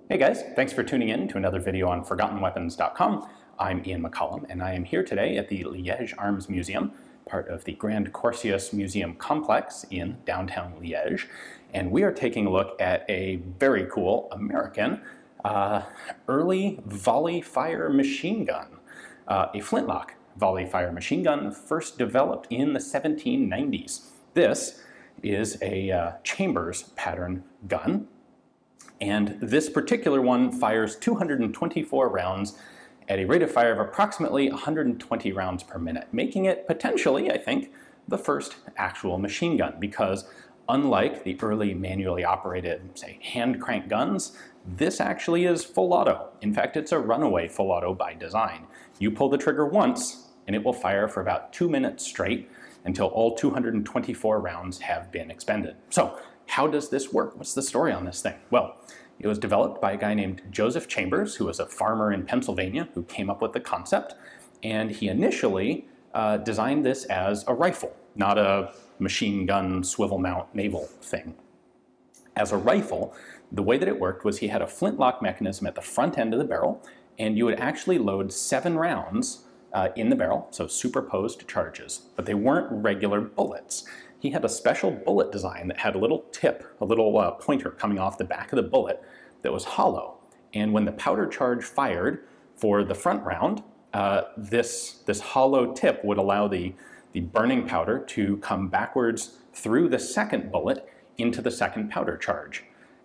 Hey guys, thanks for tuning in to another video on ForgottenWeapons.com. I'm Ian McCollum, and I am here today at the Liège Arms Museum, part of the Grand Corsius Museum Complex in downtown Liège. And we are taking a look at a very cool American early volley fire machine gun, a Flintlock volley fire machine gun first developed in the 1790s. This is a Chambers pattern gun. And this particular one fires 224 rounds at a rate of fire of approximately 120 rounds per minute, making it potentially, I think, the first actual machine gun, because unlike the early manually operated, say, hand crank guns, this actually is full auto. In fact, it's a runaway full auto by design. You pull the trigger once, and it will fire for about 2 minutes straight until all 224 rounds have been expended. So, how does this work? What's the story on this thing? Well, it was developed by a guy named Joseph Chambers, who was a farmer in Pennsylvania who came up with the concept. And he initially designed this as a rifle, not a machine gun swivel mount naval thing. As a rifle, the way that it worked was he had a flintlock mechanism at the front end of the barrel, and you would actually load 7 rounds in the barrel, so superposed charges, but they weren't regular bullets. He had a special bullet design that had a little tip, a little pointer coming off the back of the bullet that was hollow. And when the powder charge fired for the front round, this hollow tip would allow the burning powder to come backwards through the second bullet into the second powder charge.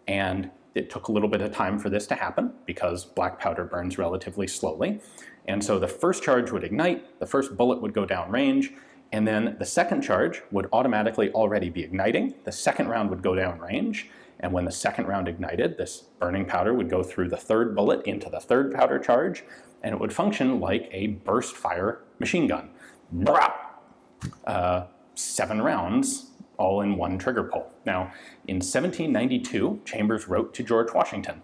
And it took a little bit of time for this to happen because black powder burns relatively slowly. And so the first charge would ignite, the first bullet would go down range, and then the second charge would automatically already be igniting. The second round would go down range, and when the second round ignited, this burning powder would go through the third bullet into the third powder charge, and it would function like a burst fire machine gun. 7 rounds, all in one trigger pull. Now, in 1792, Chambers wrote to George Washington,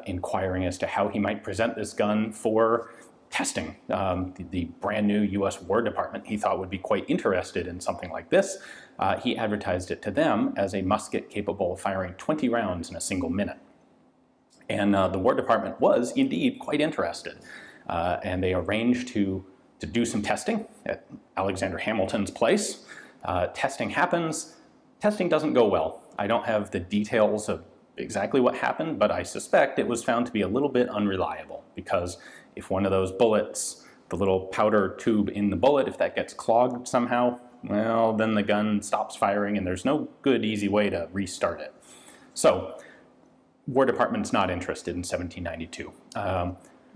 inquiring as to how he might present this gun for testing. The brand new U.S. War Department he thought would be quite interested in something like this. He advertised it to them as a musket capable of firing 20 rounds in a single minute. And the War Department was indeed quite interested. And they arranged to do some testing at Alexander Hamilton's place. Testing happens. Testing doesn't go well. I don't have the details of exactly what happened, but I suspect it was found to be a little bit unreliable, because if one of those bullets, the little powder tube in the bullet, if that gets clogged somehow, well, then the gun stops firing and there's no good easy way to restart it. So, War Department's not interested in 1792.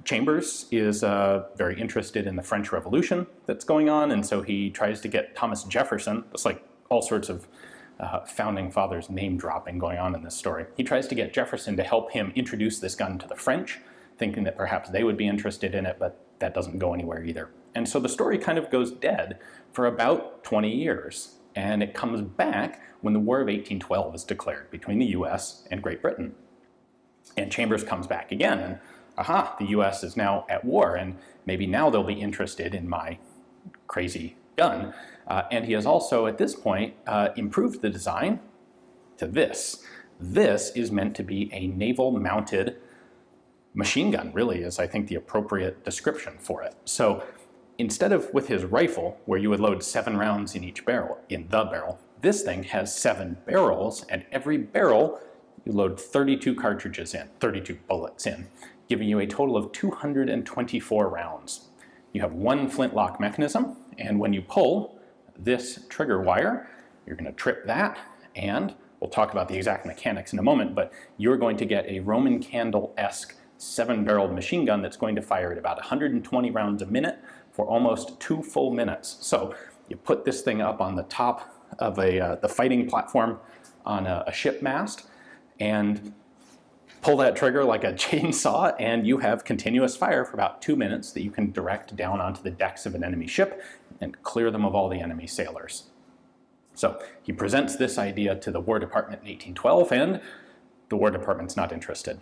Chambers is very interested in the French Revolution that's going on, and so he tries to get Thomas Jefferson. It's like all sorts of founding fathers name dropping going on in this story. He tries to get Jefferson to help him introduce this gun to the French, thinking that perhaps they would be interested in it, but that doesn't go anywhere either. And so the story kind of goes dead for about 20 years, and it comes back when the War of 1812 is declared between the US and Great Britain. And Chambers comes back again, and aha, the US is now at war, and maybe now they'll be interested in my crazy gun. And he has also, at this point, improved the design to this. This is meant to be a naval-mounted machine gun, really, is I think the appropriate description for it. So instead of with his rifle, where you would load 7 rounds in each barrel, this thing has 7 barrels, and every barrel you load 32 cartridges in, 32 bullets in, giving you a total of 224 rounds. You have one flintlock mechanism, and when you pull this trigger wire, you're going to trip that, and we'll talk about the exact mechanics in a moment, but you're going to get a Roman candle-esque 7-barreled machine gun that's going to fire at about 120 rounds a minute for almost 2 full minutes. So you put this thing up on the top of the fighting platform on a ship mast, and pull that trigger like a chainsaw, and you have continuous fire for about 2 minutes that you can direct down onto the decks of an enemy ship and clear them of all the enemy sailors. So he presents this idea to the War Department in 1812, and the War Department's not interested.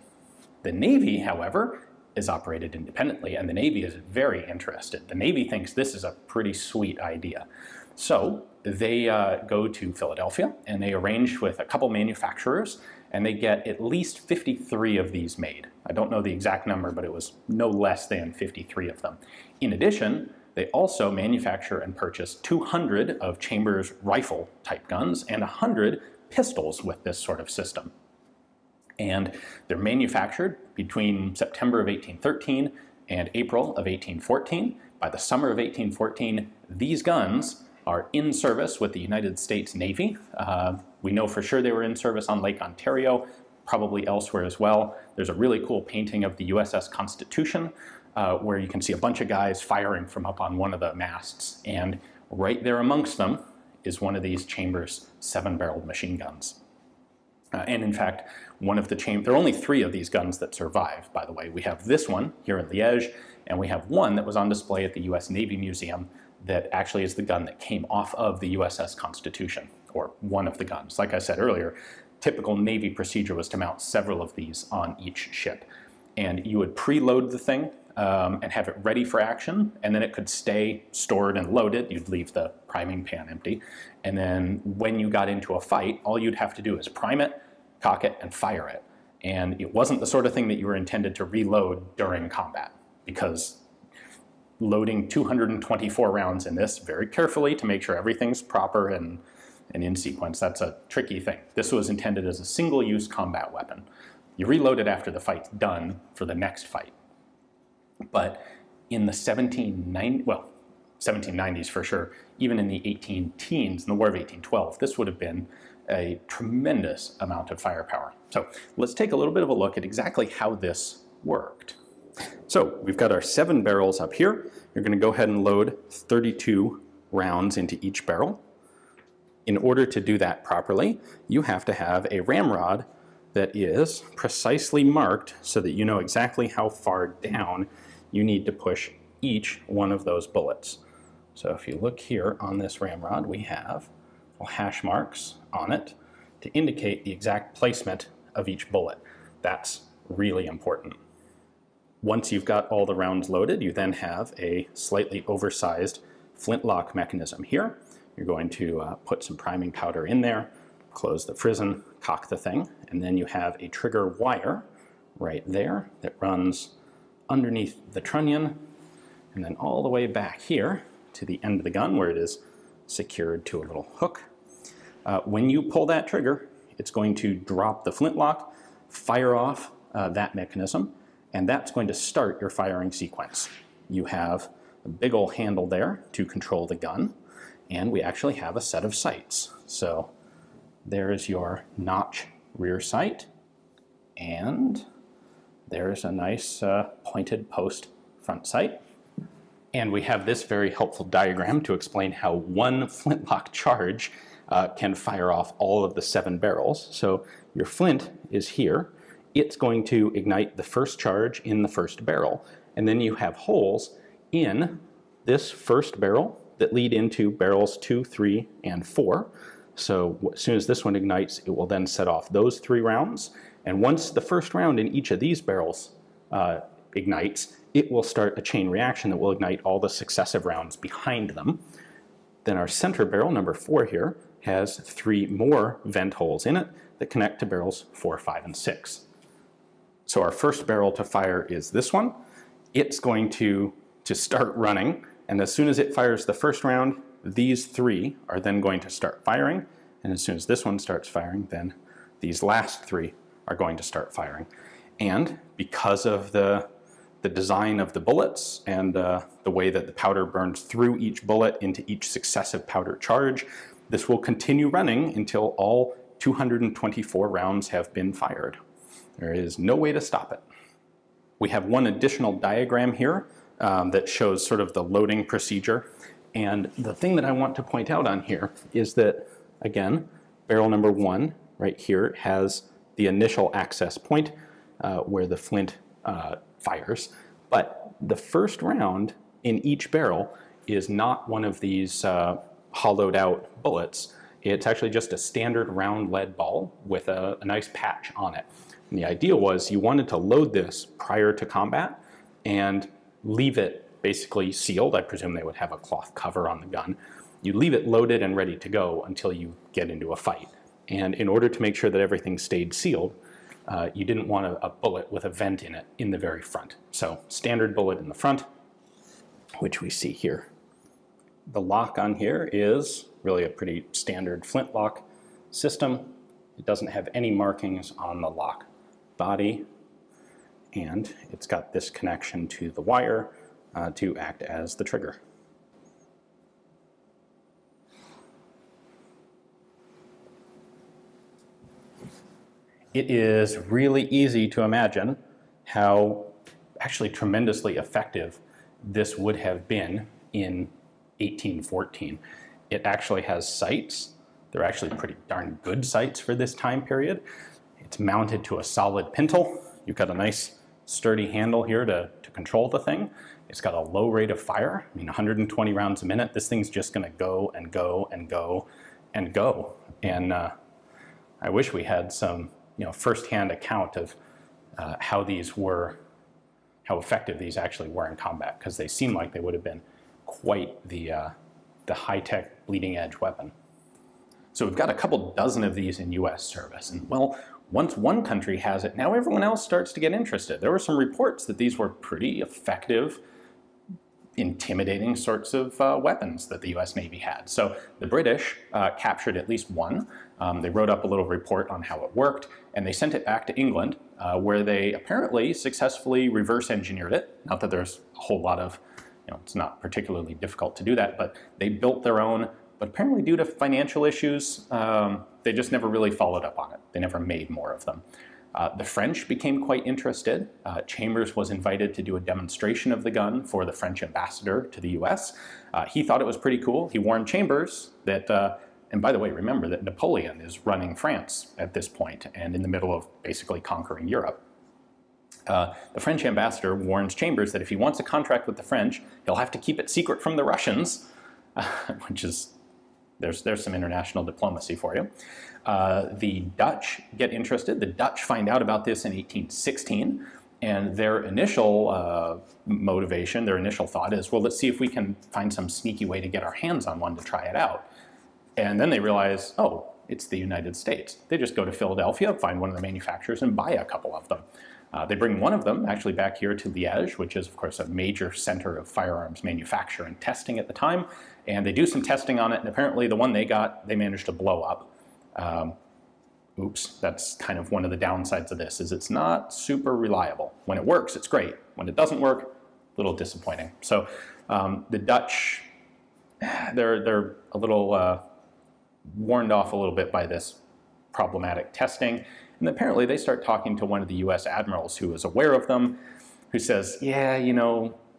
The Navy, however, is operated independently, and the Navy is very interested. The Navy thinks this is a pretty sweet idea. So they go to Philadelphia and they arrange with a couple manufacturers and they get at least 53 of these made. I don't know the exact number, but it was no less than 53 of them. In addition, they also manufacture and purchase 200 of Chambers rifle type guns and 100 pistols with this sort of system. And they're manufactured between September of 1813 and April of 1814. By the summer of 1814, these guns are in service with the United States Navy. We know for sure they were in service on Lake Ontario, probably elsewhere as well. There's a really cool painting of the USS Constitution where you can see a bunch of guys firing from up on one of the masts. And right there amongst them is one of these Chambers 7-barreled machine guns. And in fact, there are only 3 of these guns that survive, by the way. We have this one here in Liège, and we have one that was on display at the US Navy Museum that actually is the gun that came off of the USS Constitution, or one of the guns. Like I said earlier, typical Navy procedure was to mount several of these on each ship. And you would preload the thing and have it ready for action, and then it could stay stored and loaded. You'd leave the priming pan empty. And then when you got into a fight, all you'd have to do is prime it, cock it, and fire it. And it wasn't the sort of thing that you were intended to reload during combat, because loading 224 rounds in this very carefully to make sure everything's proper and in sequence, that's a tricky thing. This was intended as a single-use combat weapon. You reload it after the fight's done for the next fight. But in the 1790s for sure, even in the 18 teens, in the War of 1812, this would have been a tremendous amount of firepower. So let's take a little bit of a look at exactly how this worked. So we've got our 7 barrels up here. You're going to go ahead and load 32 rounds into each barrel. In order to do that properly, you have to have a ramrod that is precisely marked so that you know exactly how far down you need to push each one of those bullets. So if you look here on this ramrod, we have hash marks on it to indicate the exact placement of each bullet. That's really important. Once you've got all the rounds loaded, you then have a slightly oversized flintlock mechanism here. You're going to put some priming powder in there, close the frizzen, cock the thing, and then you have a trigger wire right there that runs underneath the trunnion and then all the way back here to the end of the gun where it is secured to a little hook. When you pull that trigger, it's going to drop the flintlock, fire off that mechanism, and that's going to start your firing sequence. You have a big old handle there to control the gun, and we actually have a set of sights. So there's your notch rear sight, and there's a nice pointed post front sight. And we have this very helpful diagram to explain how one flintlock charge can fire off all of the 7 barrels. So your flint is here. It's going to ignite the first charge in the first barrel. And then you have holes in this first barrel that lead into barrels 2, 3, and 4. So as soon as this one ignites, it will then set off those 3 rounds. And once the first round in each of these barrels ignites, it will start a chain reaction that will ignite all the successive rounds behind them. Then our center barrel, number 4 here, has 3 more vent holes in it that connect to barrels 4, 5, and 6. So our first barrel to fire is this one. It's going to start running, and as soon as it fires the first round, these 3 are then going to start firing, and as soon as this one starts firing, then these last 3 are going to start firing. And because of the design of the bullets and the way that the powder burns through each bullet into each successive powder charge, this will continue running until all 224 rounds have been fired. There is no way to stop it. We have one additional diagram here that shows sort of the loading procedure. And the thing that I want to point out on here is that, again, barrel number 1 right here has the initial access point where the flint fires. But the first round in each barrel is not one of these hollowed out bullets. It's actually just a standard round lead ball with a nice patch on it. And the idea was you wanted to load this prior to combat and leave it basically sealed. I presume they would have a cloth cover on the gun. you leave it loaded and ready to go until you get into a fight. And in order to make sure that everything stayed sealed, you didn't want a bullet with a vent in it in the very front. So standard bullet in the front, which we see here. The lock on here is really a pretty standard flintlock system. It doesn't have any markings on the lock body, and it's got this connection to the wire to act as the trigger. It is really easy to imagine how actually tremendously effective this would have been in 1814. It actually has sights. They're actually pretty darn good sights for this time period. It's mounted to a solid pintle. You've got a nice sturdy handle here to control the thing. It's got a low rate of fire. I mean, 120 rounds a minute. This thing's just gonna go and go and go and go. And I wish we had some first-hand account of how effective these actually were in combat, because they seem like they would have been quite the high-tech bleeding-edge weapon. So we've got a couple dozen of these in US service, and well, once one country has it, now everyone else starts to get interested. There were some reports that these were pretty effective, intimidating sorts of weapons that the US Navy had. So the British captured at least one. They wrote up a little report on how it worked, and they sent it back to England, where they apparently successfully reverse engineered it. Not that there's a whole lot of, it's not particularly difficult to do that, but they built their own, but apparently due to financial issues, they just never really followed up on it. They never made more of them. The French became quite interested. Chambers was invited to do a demonstration of the gun for the French ambassador to the US. He thought it was pretty cool. He warned Chambers that, and by the way, remember that Napoleon is running France at this point and in the middle of basically conquering Europe. The French ambassador warns Chambers that if he wants a contract with the French, he'll have to keep it secret from the Russians, which is, there's some international diplomacy for you. The Dutch get interested. The Dutch find out about this in 1816, and their initial motivation, their initial thought is, well, let's see if we can find some sneaky way to get our hands on one to try it out. And then they realize, oh, it's the United States. They just go to Philadelphia, find one of the manufacturers, and buy a couple of them. They bring one of them actually back here to Liège, which is, of course, a major center of firearms manufacture and testing at the time. And they do some testing on it, and apparently the one they got, they managed to blow up. Oops, that's kind of one of the downsides of this, is it's not super reliable. When it works, it's great. When it doesn't work, a little disappointing. So the Dutch, they're a little warned off a little bit by this problematic testing. And apparently they start talking to one of the US admirals who is aware of them, who says, yeah,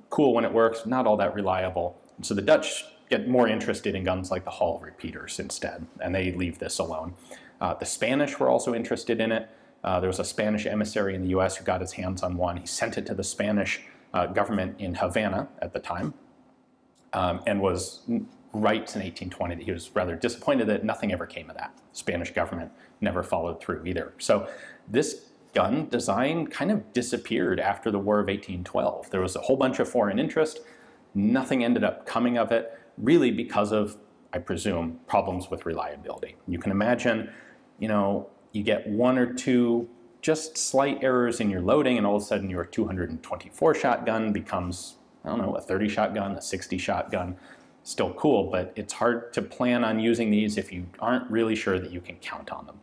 cool when it works, not all that reliable. And so the Dutch get more interested in guns like the Hall repeaters instead, and they leave this alone. The Spanish were also interested in it. There was a Spanish emissary in the US who got his hands on one. He sent it to the Spanish government in Havana at the time, and was writes in 1820 that he was rather disappointed that nothing ever came of that. The Spanish government never followed through either. So this gun design kind of disappeared after the War of 1812. There was a whole bunch of foreign interest. Nothing ended up coming of it, really because of, I presume, problems with reliability. You can imagine, you get one or two just slight errors in your loading, and all of a sudden your 224 shot gun becomes, I don't know, a 30 shot gun, a 60 shot gun. Still cool, but it's hard to plan on using these if you aren't really sure that you can count on them.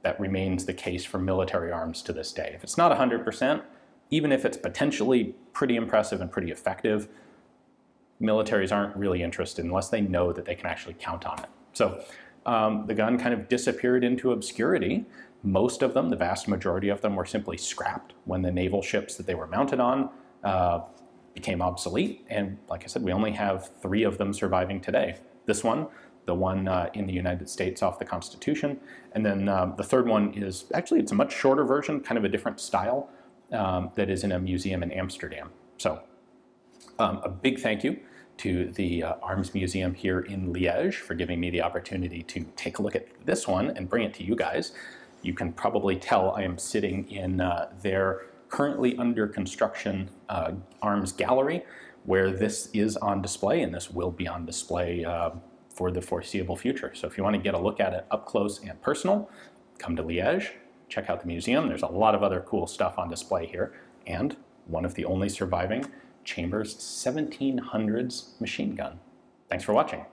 That remains the case for military arms to this day. If it's not 100%, even if it's potentially pretty impressive and pretty effective, militaries aren't really interested unless they know that they can actually count on it. So the gun kind of disappeared into obscurity. Most of them, the vast majority of them, were simply scrapped when the naval ships that they were mounted on became obsolete. And like I said, we only have 3 of them surviving today. This one, the one in the United States off the Constitution, and then the third one is, actually it's a much shorter version, kind of a different style, that is in a museum in Amsterdam. So a big thank you to the Arms Museum here in Liège for giving me the opportunity to take a look at this one and bring it to you guys. You can probably tell I am sitting in their currently under construction arms gallery, where this is on display, and this will be on display for the foreseeable future. So if you want to get a look at it up close and personal, come to Liège, check out the museum. There's a lot of other cool stuff on display here, and one of the only surviving Chambers 1700s machine gun. Thanks for watching.